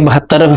72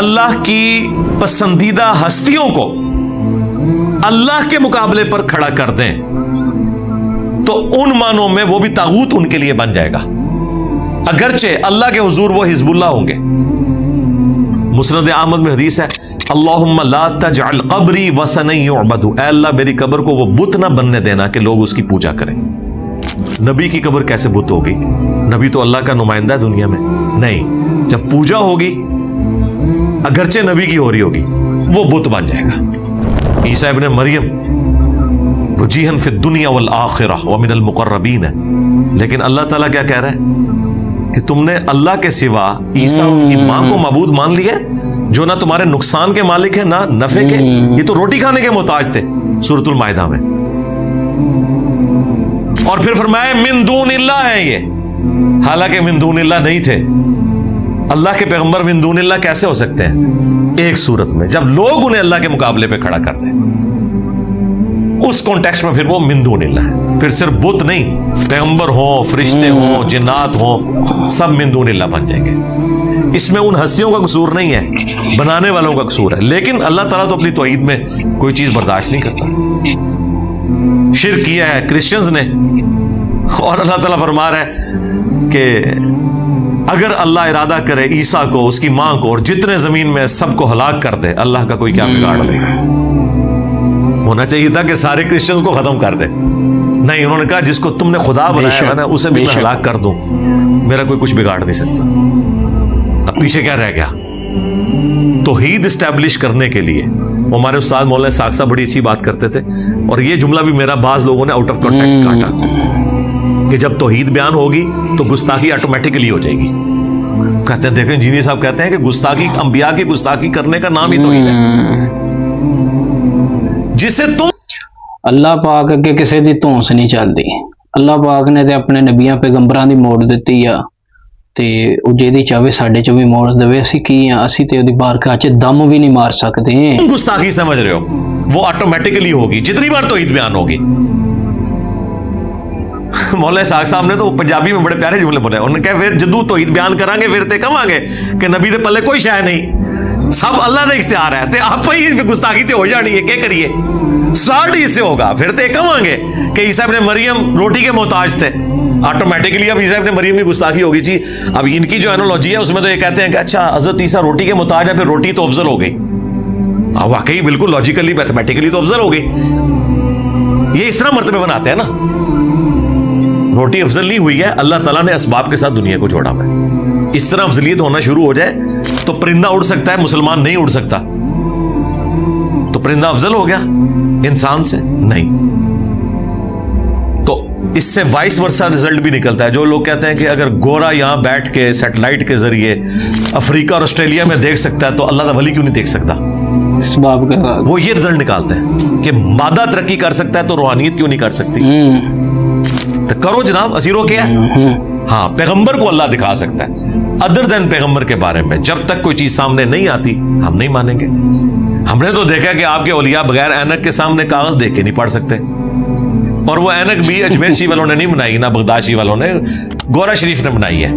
اللہ کی پسندیدہ ہستیوں کو اللہ کے مقابلے پر کھڑا کر دیں تو ان معنوں میں وہ بھی طاغوت ان کے لیے بن جائے گا، اگرچہ اللہ کے حضور وہ حزب اللہ ہوں گے۔ مسند احمد میں حدیث ہے، اللہم لا تجعل قبری وثنا یعبد، اے اللہ میری قبر کو وہ بت نہ بننے دینا کہ لوگ اس کی پوجا کریں۔ نبی کی قبر کیسے بت ہوگی؟ نبی تو اللہ کا نمائندہ ہے دنیا میں، نہیں، جب پوجا ہوگی اگرچہ نبی کی ہو رہی ہوگی وہ بت بن جائے گا۔ عیسیٰ ابن مریم وجیہا فی الدنیا والآخرہ ومن المقربین ہے، لیکن اللہ تعالیٰ کیا کہہ رہا ہے کہ تم نے اللہ کے سوا عیسیٰ کی ماں کو معبود مان لیا جو نہ تمہارے نقصان کے مالک ہیں نہ نفع کے، یہ تو روٹی کھانے کے محتاج تھے سورۃ المائدہ میں۔ اور پھر فرمایا من دون اللہ ہے یہ، حالانکہ من دون اللہ نہیں تھے۔ اللہ کے پیغمبر من دون اللہ کیسے ہو سکتے ہیں؟ ایک صورت میں جب لوگ انہیں اللہ کے مقابلے پہ کھڑا کرتے، اس کانٹیکسٹ میں پھر وہ من دون اللہ ہے، پھر صرف بت نہیں، پیغمبر ہوں، فرشتے ہوں، جنات ہوں، سب من دون اللہ بن جائیں گے۔ اس میں ان ہستیوں کا قصور نہیں ہے، بنانے والوں کا قصور ہے، لیکن اللہ تعالیٰ تو اپنی توحید میں کوئی چیز برداشت نہیں کرتا۔ شرک کیا ہے کرسچنز نے، اور اللہ تعالیٰ فرما رہا ہے کہ اگر اللہ ارادہ کرے عیسیٰ کو، اس کی ماں کو اور جتنے زمین میں سب کو ہلاک کر دے، اللہ کا کوئی کیا بگاڑ لے گا؟ ہونا چاہیے تھا کہ سارے کرسچنز کو ختم کر دے، نہیں، انہوں نے کہا جس کو تم نے خدا بنایا ہے نا اسے بھی میں ہلاک کر دوں، میرا کوئی کچھ بگاڑ نہیں سکتا۔ اب پیچھے کیا رہ گیا؟ توحید اسٹیبلش کرنے کے لیے ہمارے استاد مولانا ساق صاحب بڑی اچھی بات کرتے تھے، اور یہ جملہ بھی میرا بعض لوگوں نے آؤٹ آف کانٹیکسٹ کاٹا کہ جب توحید بیان ہوگی تو گستاخی آٹومیٹکلی ہو جائے گی۔ کہتے ہیں، دیکھیں انجینئر صاحب کہتے ہیں کہ گستاخی، انبیاء کی گستاخی کرنے کا نام ہی توحید ہے، جسے تم اللہ پاک اگے کسی دی ਧੌਂਸ نہیں ਚੱਲਦੀ۔ اللہ پاک نے ਤੇ ਆਪਣੇ ਨਬੀਆਂ ਪੈਗੰਬਰਾਂ ਦੀ ਮੋੜ ਦਿੱਤੀ ਆ, ਤੇ ਉਹ ਜਿਹਦੀ ਚਾਹੇ ਸਾਡੇ ਚ ਵੀ ਮੋੜ ਦੇਵੇ। ਅਸੀਂ ਕੀ ਆ, ਅਸੀਂ ਤੇ ਉਹਦੀ ਬਾਰਗਾਹ ਚ ਦਮ ਵੀ ਨਹੀਂ ਮਾਰ ਸਕਦੇ। گستاخی سمجھ رہے ہو وہ آٹومیٹکلی ہوگی جتنی بار توحید بیان ہوگی۔ مولانا ساق صاحب نے تو پنجابی میں بڑے پیارے جملے بولے، انہوں نے کہا پھر جدو توحید بیان کریں گے پھر تے کہاں گے کہ نبی دے پلے کوئی شے نہیں، سب اللہ نے اختیار ہے، تے آپ ہی اس میں گستاخی تے ہو جانی ہے، کیا کریے؟ سٹارٹ ہی اس سے ہوگا، پھر تے کہاں گے کہ عیسیٰ ابن مریم روٹی کے محتاج تھے، آٹومیٹکلی اب عیسیٰ ابن مریم کی گستاخی ہوگی جی۔ اب ان کی جو اینالوجی ہے اس میں تو یہ کہتے ہیں کہ اچھا حضرت عیسیٰ روٹی کے محتاج ہے، پھر روٹی تو افضل ہو گئی، واقعی بالکل لاجیکلی میتھمیٹیکلی تو افضل ہو گئی۔ یہ اس طرح مرتبے بناتے ہیں نا، روٹی افضل نہیں ہوئی ہے، اللہ تعالیٰ نے اسباب کے ساتھ دنیا کو جوڑا ہوا ہے۔ اس طرح افضلیت ہونا شروع ہو جائے تو پرندہ اڑ سکتا ہے، مسلمان نہیں اڑ سکتا، تو پرندہ افضل ہو گیا انسان سے؟ نہیں۔ تو اس سے وائس ورسا رزلٹ بھی نکلتا ہے۔ جو لوگ کہتے ہیں کہ اگر گورا یہاں بیٹھ کے سیٹلائٹ کے ذریعے افریقہ اور آسٹریلیا میں دیکھ سکتا ہے تو اللہ کا ولی کیوں نہیں دیکھ سکتا؟ وہ یہ رزلٹ نکالتے ہیں کہ مادہ ترقی کر سکتا ہے تو روحانیت کیوں نہیں کر سکتی؟ تو کرو جناب، اسیرو کیا ہے؟ ہاں، پیغمبر کو اللہ دکھا سکتا ہے، ادر دین پیغمبر کے بارے میں جب تک کوئی چیز سامنے نہیں آتی ہم نہیں مانیں گے۔ ہم نے تو دیکھا کہ آپ کے اولیاء بغیر اینک کے سامنے کاغذ دیکھ کے نہیں پڑھ سکتے، اور وہ اینک بھی اجمیر شی والوں نے نہیں بنائی، نہ بغداد والوں نے، گورا شریف نے بنائی ہے۔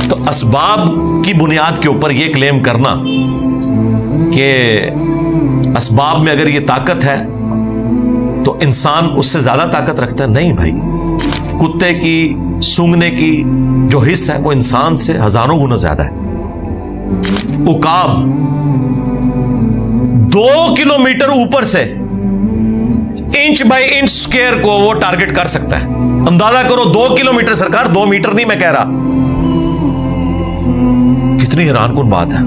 تو اسباب کی بنیاد کے اوپر یہ کلیم کرنا کہ اسباب میں اگر یہ طاقت ہے تو انسان اس سے زیادہ طاقت رکھتا ہے، نہیں بھائی، کتے کی سونگنے کی جو حص ہے وہ انسان سے ہزاروں گنا زیادہ ہے۔ عقاب 2 کلومیٹر اوپر سے انچ بائی انچ سکوئر کو وہ ٹارگٹ کر سکتا ہے۔ اندازہ کرو 2 کلومیٹر، سرکار 2 میٹر نہیں میں کہہ رہا، کتنی حیران کن بات ہے۔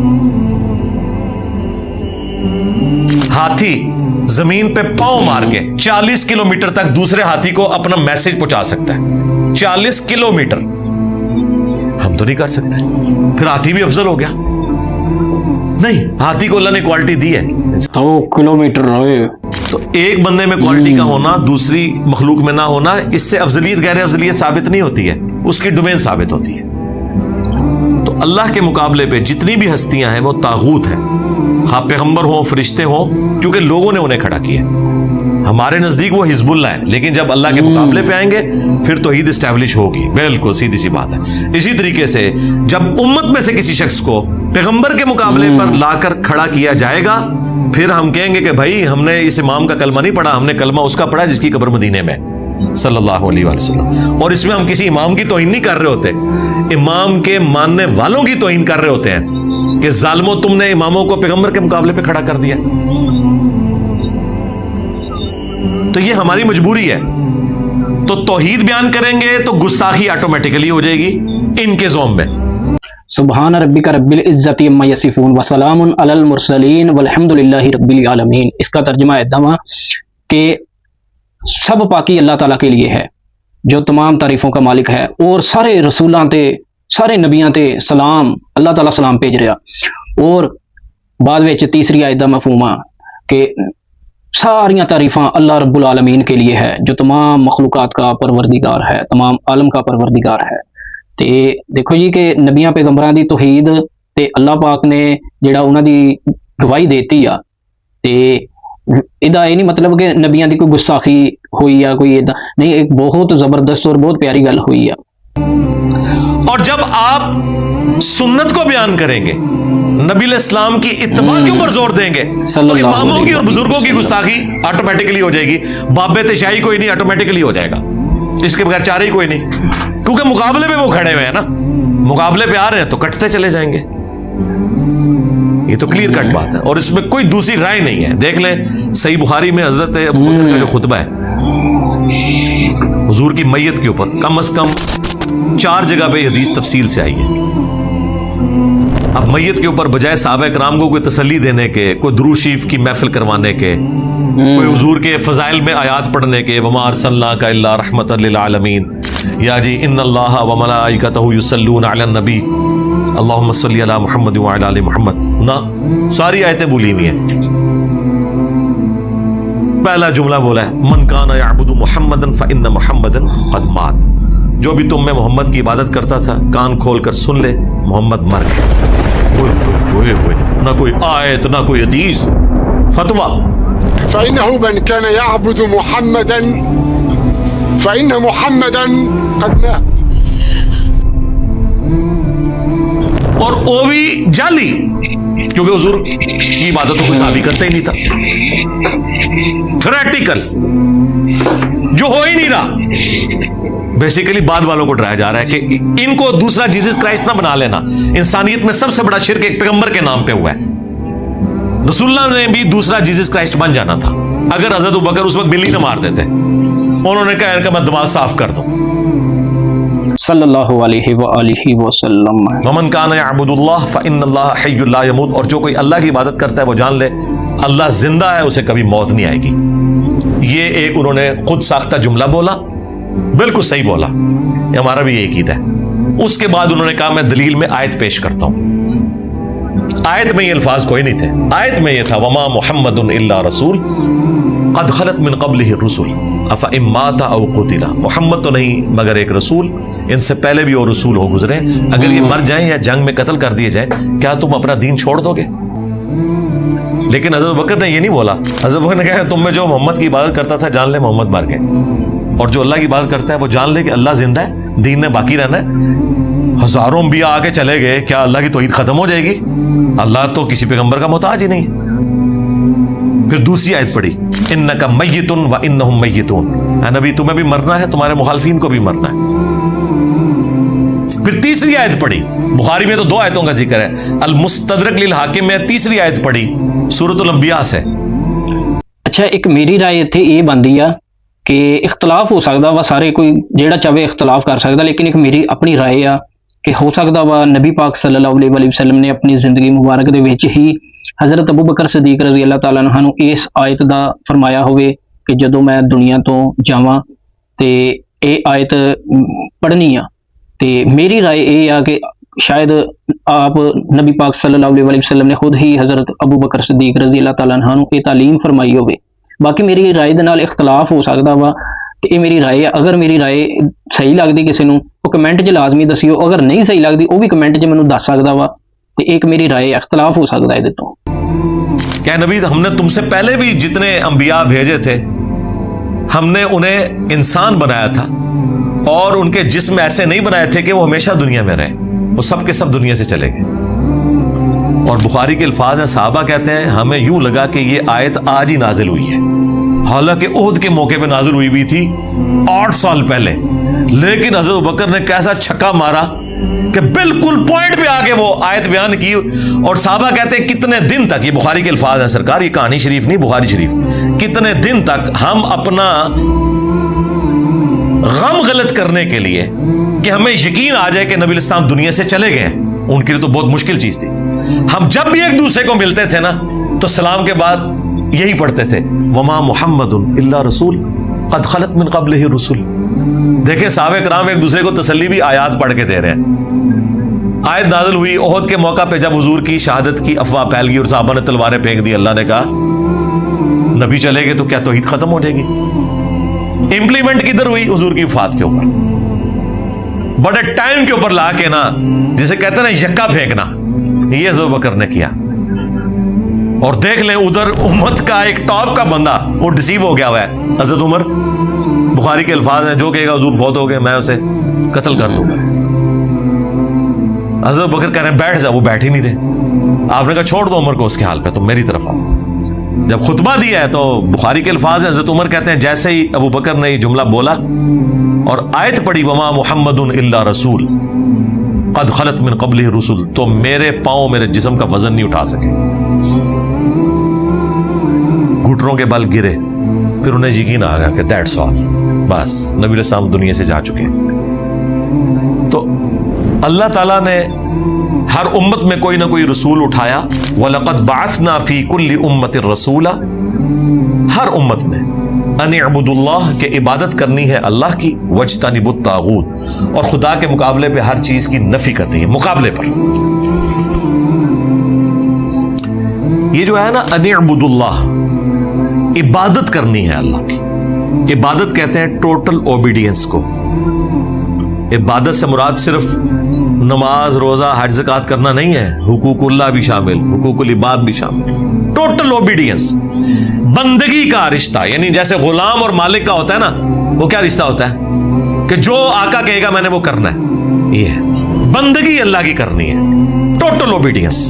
ہاتھی زمین پہ پاؤں مار کے 40 کلومیٹر تک دوسرے ہاتھی کو اپنا میسج پہنچا سکتا ہے، 40 کلومیٹر، ہم تو نہیں کر سکتے، پھر ہاتھی بھی افضل ہو گیا؟ نہیں، ہاتھی کو اللہ نے کوالٹی دی ہے 100 کلومیٹر۔ تو ایک بندے میں کوالٹی کا ہونا دوسری مخلوق میں نہ ہونا، اس سے افضلیت غیر افضلیت ثابت نہیں ہوتی ہے، اس کی ڈومین ثابت ہوتی ہے۔ تو اللہ کے مقابلے پہ جتنی بھی ہستیاں ہیں وہ طاغوت ہیں، خواہ پیغمبر ہوں، فرشتے ہوں، کیونکہ لوگوں نے انہیں کھڑا کیا، ہمارے نزدیک وہ حزب اللہ ہے، لیکن جب اللہ کے مقابلے پہ آئیں گے پھر توحید اسٹیبلش ہوگی. بالکل سیدھی سی بات ہے. اسی طریقے سے جب امت میں سے کسی شخص کو پیغمبر کے مقابلے پر لا کر کھڑا کیا جائے گا پھر ہم کہیں گے کہ بھائی ہم نے اس امام کا کلمہ نہیں پڑھا، ہم نے کلمہ اس کا پڑھا جس کی قبر مدینے میں صلی اللہ علیہ وآلہ وسلم. اور اس میں ہم کسی امام کی توہین نہیں کر رہے ہوتے، امام کے ماننے والوں کی توہین کر رہے ہوتے ہیں کہ ظالموں تم نے اماموں کو پیغمبر کے مقابلے پہ کھڑا کر دیا. تو یہ ہماری مجبوری ہے. تو توحید بیان کریں گے تو گستاخی آٹومیٹیکلی ہو جائے گی ان کے زوم میں. سبحان ربک رب العزت عما یصفون وسلام علی المرسلین والحمد للہ رب العالمین. اس کا ترجمہ ہے دما کہ سب پاکی اللہ تعالیٰ کے لیے ہے جو تمام تعریفوں کا مالک ہے، اور سارے رسولاں تے سارے نبیاں تے سلام اللہ تعالیٰ سلام بھیج رہا. اور بعد وچ تیسری آیت دا مفہوم کہ ساریاں تعریفاں اللہ رب العالمین کے لیے ہے جو تمام مخلوقات کا پروردگار ہے، تمام عالم کا پروردگار ہے. تے دیکھو جی کہ نبیاں پیغمبراں دی توحید تے اللہ پاک نے جڑا انہاں دی گواہی دیتی آ تے ادا یہ نہیں مطلب کہ نبیاں دی کوئی گستاخی ہوئی یا کوئی ادا نہیں، ایک بہت زبردست اور بہت پیاری گل ہوئی ہے. اور جب آپ سنت کو بیان کریں گے، نبی علیہ السلام کی اتباع کے اوپر زور دیں گے تو اماموں کی اور بزرگوں کی گستاخی آٹومیٹکلی ہو جائے گی. باب تشیعی کوئی نہیں، آٹومیٹکلی ہو جائے گا. اس کے بغیر چارہ ہی کوئی نہیں، کیونکہ مقابلے پہ وہ کھڑے ہوئے ہیں نا، مقابلے پہ آ رہے ہیں تو کٹتے چلے جائیں گے. یہ تو کلیئر کٹ بات ہے اور اس میں کوئی دوسری رائے نہیں ہے. دیکھ لیں صحیح بخاری میں حضرت ابو بکر کا جو خطبہ ہے حضور کی میت کے اوپر، کم از کم 4 جگہ پہ حدیث تفصیل سے آئی ہے. اب میت کے اوپر بجائے صحابہ کرام کو کوئی تسلی دینے کے، کوئی درود شریف کی محفل کروانے کے، کوئی حضور کے فضائل میں آیات پڑھنے کے، وما ارسلناک الا رحمۃ للعالمین، یا جی ان اللہ وملائکتہ یصلون علی النبی اللہم صلی علی محمد وعلی آل محمد، نہ ساری آیتیں بولی ہوئی ہیں. پہلا جملہ بولا ہے من کان یعبد محمدا فإن محمدا قد مات. جو بھی تم میں محمد کی عبادت کرتا تھا کان کھول کر سن لے، محمد مر گئے. نہ کوئی آیت نہ کوئی حدیث، فتویٰ. فإنه من كان يعبد محمدا فإن محمدا قد مات. اور وہ بھی جعلی، کیونکہ حضور کی عبادت تو کوئی صحابی کرتا ہی نہیں تھا. تھریٹیکل جو ہو ہی نہیں رہا. بیسیکلی بعد والوں کو ڈرایا جا رہا ہے کہ ان کو دوسرا جیزس کرائسٹ نہ بنا لینا. انسانیت میں سب سے بڑا شرک ایک پیغمبر کے نام پہ ہوا ہے. رسول اللہ نے بھی دوسرا جیزس کرائسٹ بن جانا تھا اگر حضرت ابوبکر اس وقت بلی نہ مار دیتے. انہوں نے کہا کہ میں دماغ صاف کر دوں. صلی اللہ علیہ وآلہ وسلم. ومن کان یعبد اللہ فإن اللہ حی لا یموت. اور جو کوئی اللہ کی عبادت کرتا ہے وہ جان لے اللہ زندہ ہے، اسے کبھی موت نہیں آئے گی. یہ ایک انہوں نے خود ساختہ جملہ بولا، بالکل صحیح بولا، یہ ہمارا بھی یہ عقیدہ ہے. اس کے بعد انہوں نے کہا میں دلیل میں آیت پیش کرتا ہوں. آیت میں یہ الفاظ کوئی نہیں تھے. آیت میں یہ تھا وما محمد الا رسول قد خلت من قبلہ الرسل افإن مات او قتل. محمد تو نہیں مگر ایک رسول، ان سے پہلے بھی اور رسول ہو گزرے، اگر یہ مر جائیں یا جنگ میں قتل کر دیے جائیں کیا تم اپنا دین چھوڑ دو گے؟ لیکن حضرت بکر نے یہ نہیں بولا. حضرت بکر نے کہا تم میں جو محمد کی عبادت کرتا تھا جان لے محمد مر گئے، اور جو اللہ کی عبادت کرتا ہے وہ جان لے کہ اللہ زندہ ہے، دین نے باقی رہنا ہے. ہزاروں انبیاء آ کے چلے گئے، کیا اللہ کی توحید ختم ہو جائے گی؟ اللہ تو کسی پیغمبر کا محتاج ہی نہیں. پھر دوسری آیت پڑھی انک میت وانہم میتون. اے نبی تمہیں بھی مرنا ہے، تمہارے مخالفین کو بھی مرنا ہے. پھر تیسری آیت پڑھی، بخاری میں تو 2 آیتوں کا ذکر ہے، المستدرک للحاکم میں تیسری آیت پڑھی سورۃ الانبیاء سے. اچھا ایک میری رائے اتنے یہ بنتی ہے کہ اختلاف ہو سکتا وا، سارے کوئی جیڑا چاہے اختلاف کر سکتا، لیکن ایک میری اپنی رائے آ کہ ہو سکتا وا نبی پاک صلی اللہ علیہ وآلہ وسلم نے اپنی زندگی مبارک دے وچ ہی حضرت ابو بکر صدیق رضی اللہ تعالیٰ عنہ نوں اس آیت دا فرمایا ہوئے کہ جدوں میں دنیا تو جاواں تے اے آیت پڑھنی آ. تے میری رائے یہ آ کہ شاید آپ نبی پاک صلی اللہ علیہ وسلم نے خود ہی حضرت ابو بکر صدیق رضی اللہ تعالیٰ عنہ نوں یہ تعلیم فرمائی ہوئے. باقی میری رائے دے نال اختلاف ہو سکتا وا، یہ میری رائے ہے. اگر میری رائے صحیح لگتی کسی نوں وہ کمنٹ 'چ لازمی دسیو، اگر نہیں صحیح لگتی وہ بھی کمنٹ 'چ مینوں دس سکتا وا. تے ایک میری رائے اختلاف ہو سکتا ہے. کہ نبی ہم نے تم سے پہلے بھی جتنے انبیاء بھیجے تھے ہم نے انہیں انسان بنایا تھا اور ان کے جسم ایسے نہیں بنائے تھے کہ وہ ہمیشہ دنیا میں رہے، وہ سب کے سب دنیا سے چلے گئے۔ اور بخاری کے الفاظ ہیں، صحابہ کہتے ہیں ہمیں یوں لگا کہ یہ آیت آج ہی نازل ہوئی ہے، حالانکہ احد کے موقع پہ نازل ہوئی تھی 8 سال پہلے، لیکن حضرت ابوبکر نے کیسا چھکا مارا کہ بالکل پوائنٹ پہ آ کے وہ آیت بیان کی۔ اور صحابہ کہتے ہیں کتنے دن تک، یہ بخاری کے الفاظ ہیں سرکار، یہ کہانی شریف نہیں، بخاری شریف، کتنے دن تک ہم اپنا غم غلط کرنے کے لیے کہ ہمیں یقین آ جائے کہ نبی الاسلام دنیا سے چلے گئے، ان کے لیے تو بہت مشکل چیز تھی، ہم جب بھی ایک دوسرے کو ملتے تھے نا تو سلام کے بعد یہی پڑھتے تھے، وما محمد الا رسول قد خلت من قبلہ الرسل۔ دیکھیں صحابہ کرام ایک دوسرے کو تسلی بھی آیات پڑھ کے دے رہے ہیں۔ آیت نازل ہوئی احد کے موقع پہ جب حضور کی شہادت کی افواہ پھیل گئی اور صحابہ نے تلواریں پھینک دی، اللہ نے کہا نبی چلے گئے تو کیا توحید ختم ہو جائے گی؟ امپلیمنٹ کدھر ہوئی؟ حضور کی وفات کے اوپر، بڑے ٹائم کے اوپر لا کے نا، جسے کہتے ہیں نا یکا پھینکنا، یہ حضرت بکر نے کیا۔ اور دیکھ لیں ادھر امت کا ایک ٹاپ کا بندہ وہ ڈسیو ہو گیا ہوا ہے، حضرت عمر، بخاری کے الفاظ ہیں جو کہے گا حضور فوت ہو گئے میں اسے قتل کر دوں گا۔ حضرت بکر کہہ رہے ہیں بیٹھ جا، وہ بیٹھ ہی نہیں رہے، آپ نے کہا چھوڑ دو عمر کو اس کے حال پہ، تم میری طرف آؤ۔ جب خطبہ دیا ہے تو بخاری کے الفاظ ہیں، حضرت عمر کہتے ہیں جیسے ہی ابو بکر نے یہ جملہ بولا اور آیت پڑھی وما محمد الا رسول قد خلت من قبلہ الرسل، تو میرے پاؤں میرے جسم کا وزن نہیں اٹھا سکے، گھٹنوں کے بل گرے، پھر انہیں یقین آ گیا کہ دیٹس آل، بس نبی علیہ السلام دنیا سے جا چکے ہیں۔ تو اللہ تعالیٰ نے ہر امت میں کوئی نہ کوئی رسول اٹھایا، وَلَقَدْ بَعَثْنَا فِي كُلِّ أُمَّةٍ رَسُولًا، ہر امت میں ان اعبدوا اللہ، کہ عبادت کرنی ہے اللہ کی، وَاجْتَنِبُوا الطَّاغُوتَ، اور خدا کے مقابلے پہ ہر چیز کی نفی کرنی ہے، مقابلے پر۔ یہ جو ہے نا ان اعبدوا اللہ، عبادت کرنی ہے اللہ کی، عبادت کہتے ہیں ٹوٹل اوبیڈینس کو۔ عبادت سے مراد صرف نماز روزہ حج زکات کرنا نہیں ہے، حقوق اللہ بھی شامل، حقوق العباد بھی شامل، ٹوٹل اوبیڈینس، بندگی کا رشتہ، یعنی جیسے غلام اور مالک کا ہوتا ہے نا، وہ کیا رشتہ ہوتا ہے کہ جو آقا کہے گا میں نے وہ کرنا ہے، یہ ہے بندگی اللہ کی کرنی ہے، ٹوٹل اوبیڈینس۔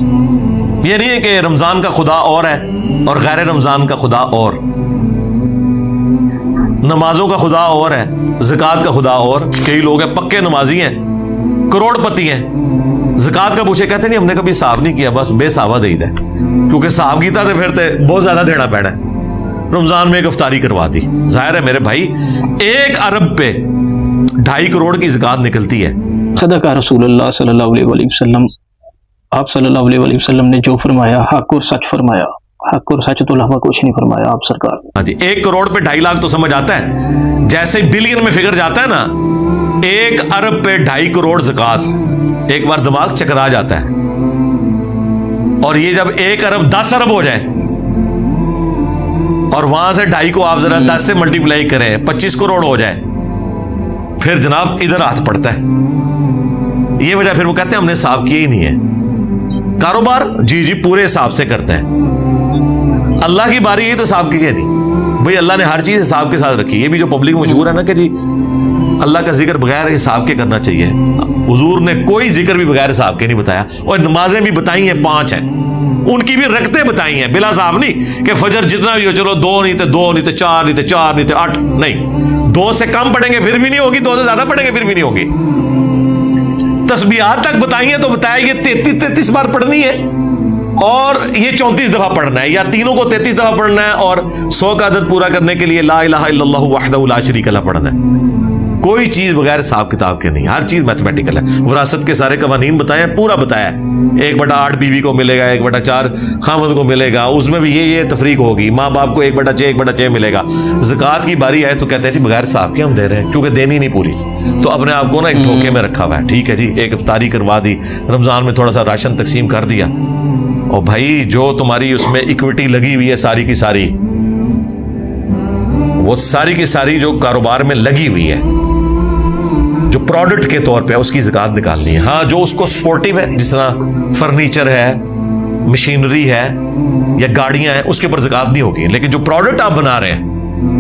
یہ نہیں ہے کہ رمضان کا خدا اور ہے اور غیر رمضان کا خدا اور، نمازوں کا خدا اور ہے، زکات کا خدا اور۔ کئی لوگ ہیں پکے نمازی ہیں، کروڑ پتی ہیں، زکات کا پوچھے کہتے نہیں ہم نے کبھی صاف نہیں کیا، بس بے صافہ دے دے، کیونکہ صاف کیتا تو پھر تے بہت زیادہ دینا پینا ہے، رمضان میں ایک افطاری کروا دی۔ ظاہر ہے میرے بھائی 1 ارب پہ 2.5 کروڑ کی زکات نکلتی ہے۔ صدق رسول اللہ صلی اللہ علیہ وآلہ وسلم، آپ صلی اللہ علیہ وآلہ وسلم نے جو فرمایا حق اور سچ فرمایا، حق اور سچ تو علاوہ کچھ نہیں فرمایا آپ سرکار۔ ہاں جی، 1 کروڑ پہ 2.5 لاکھ تو سمجھ آتا ہے، جیسے بلین میں فگر جاتا ہے نا، 1 ارب پہ 2.5 کروڑ زکات، ایک بار دماغ چکرا جاتا ہے۔ اور یہ جب 1 ارب 10 ارب ہو جائے اور وہاں سے 2.5 کو آپ ذرا 10 سے ملٹیپلائی کریں، 25 کروڑ ہو جائے، پھر جناب ادھر ہاتھ پڑتا ہے۔ یہ وجہ پھر وہ کہتے ہیں ہم نے حساب کیا ہی نہیں ہے، کاروبار جی پورے حساب سے کرتے ہیں، اللہ کی باری ہے تو حساب کی نہیں بھائی، اللہ نے ہر چیز حساب کے ساتھ رکھی۔ یہ بھی جو پبلک میں مشہور ہے نا کہ جی اللہ کا ذکر بغیر حساب کے کرنا چاہیے، حضور نے کوئی ذکر بھی بغیر حساب کے نہیں بتایا، اور نمازیں بھی بتائی ہیں 5 ہیں، ان کی بھی رکعتیں بتائی ہیں بلا حساب، نہیں کہ فجر جتنا بھی ہو چلو 2 نہیں تھے 2 نہیں تھے 4 نہیں تھے 4 نہیں تھے 8 نہیں، 2 سے کم پڑھیں گے پھر بھی نہیں ہوگی، 2 سے زیادہ پڑھیں گے پھر بھی نہیں ہوگی۔ تسبیحات تک بتائی ہیں تو بتایا یہ 33 بار پڑھنی ہے، اور یہ 34 دفعہ پڑھنا ہے، یا تینوں کو 33 دفعہ پڑھنا ہے، اور 100 کا عدد پورا کرنے کے لیے لا الہ الا اللہ وحدہ لا شریک لہ پڑھنا ہے۔ کوئی چیز بغیر حساب کتاب کے نہیں، ہر چیز میتھمیٹیکل ہے۔ وراثت کے سارے قوانین بتائے ہیں، پورا بتایا ہے، 1/8 بیوی کو ملے گا، 1/4 خاوند کو ملے گا، اس میں بھی یہ تفریق ہوگی، ماں باپ کو 1/6 1/6 ملے گا۔ زکات کی باری ہے تو کہتے ہیں جی بغیر حساب کے ہم دے رہے ہیں، کیونکہ دینی نہیں پوری، تو اپنے آپ کو نا ایک دھوکے میں رکھا ہوا ہے۔ ٹھیک ہے جی، ایک افطاری کروا دی، رمضان میں تھوڑا سا راشن تقسیم کر دیا، اور بھائی جو تمہاری اس میں اکویٹی لگی ہوئی ہے ساری کی ساری، وہ ساری کی ساری جو کاروبار میں لگی ہوئی ہے، جو پروڈکٹ کے طور پہ اس کی زکات نکالنی ہے۔ ہاں جو اس کو سپورٹیو ہے، جس طرح فرنیچر ہے، مشینری ہے یا گاڑیاں ہیں، اس کے اوپر زکات نہیں ہوگی، لیکن جو پروڈکٹ آپ بنا رہے ہیں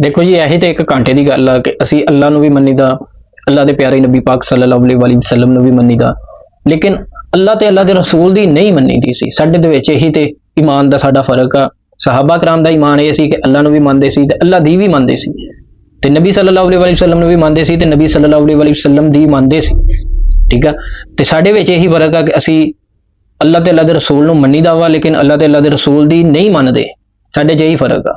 ਦੇਖੋ ਜੀ ਇਹੀ ਤੇ ਇੱਕ ਘੰਟੇ ਦੀ ਗੱਲ ਆ ਕਿ ਅਸੀਂ ਅੱਲਾ ਨੂੰ ਵੀ ਮੰਨੀਦਾ, ਅੱਲਾ ਦੇ ਪਿਆਰੇ ਨਬੀ ਪਾਕ ਸੱਲੱਲਾਹੁ ਅਲੈਹਿ ਵਸੱਲਮ ਨੂੰ ਵੀ ਮੰਨੀਦਾ, ਲੇਕਿਨ ਅੱਲਾ ਤੇ ਅੱਲਾ ਦੇ ਰਸੂਲ ਦੀ ਨਹੀਂ ਮੰਨੀਦੀ ਸੀ। ਸਾਡੇ ਦੇ ਵਿੱਚ ਇਹੀ ਤੇ ਈਮਾਨ ਦਾ ਸਾਡਾ ਫਰਕ ਆ। ਸਹਾਬਾ ਕਰਾਮ ਦਾ ਈਮਾਨ ਇਹ ਸੀ ਕਿ ਅੱਲਾ ਨੂੰ ਵੀ ਮੰਨਦੇ ਸੀ ਤੇ ਅੱਲਾ ਦੀ ਵੀ ਮੰਨਦੇ ਸੀ, ਤੇ ਨਬੀ ਸੱਲੱਲਾਹੁ ਅਲੈਹਿ ਵਸੱਲਮ ਨੂੰ ਵੀ ਮੰਨਦੇ ਸੀ ਤੇ ਨਬੀ ਸੱਲੱਲਾਹੁ ਅਲੈਹਿ ਵਸੱਲਮ ਦੀ ਮੰਨਦੇ ਸੀ। ਠੀਕ ਆ, ਤੇ ਸਾਡੇ ਵਿੱਚ ਇਹੀ ਫਰਕ ਆ ਕਿ ਅਸੀਂ ਅੱਲਾ ਤੇ ਅੱਲਾ ਦੇ ਰਸੂਲ ਨੂੰ ਮੰਨੀਦਾ ਵਾ, ਲੇਕਿਨ ਅੱਲਾ ਤੇ ਅੱਲਾ ਦੇ ਰਸੂਲ ਦੀ ਨਹੀਂ ਮੰਨਦੇ। ਸਾਡੇ 'ਚ ਇਹੀ ਫਰਕ ਆ।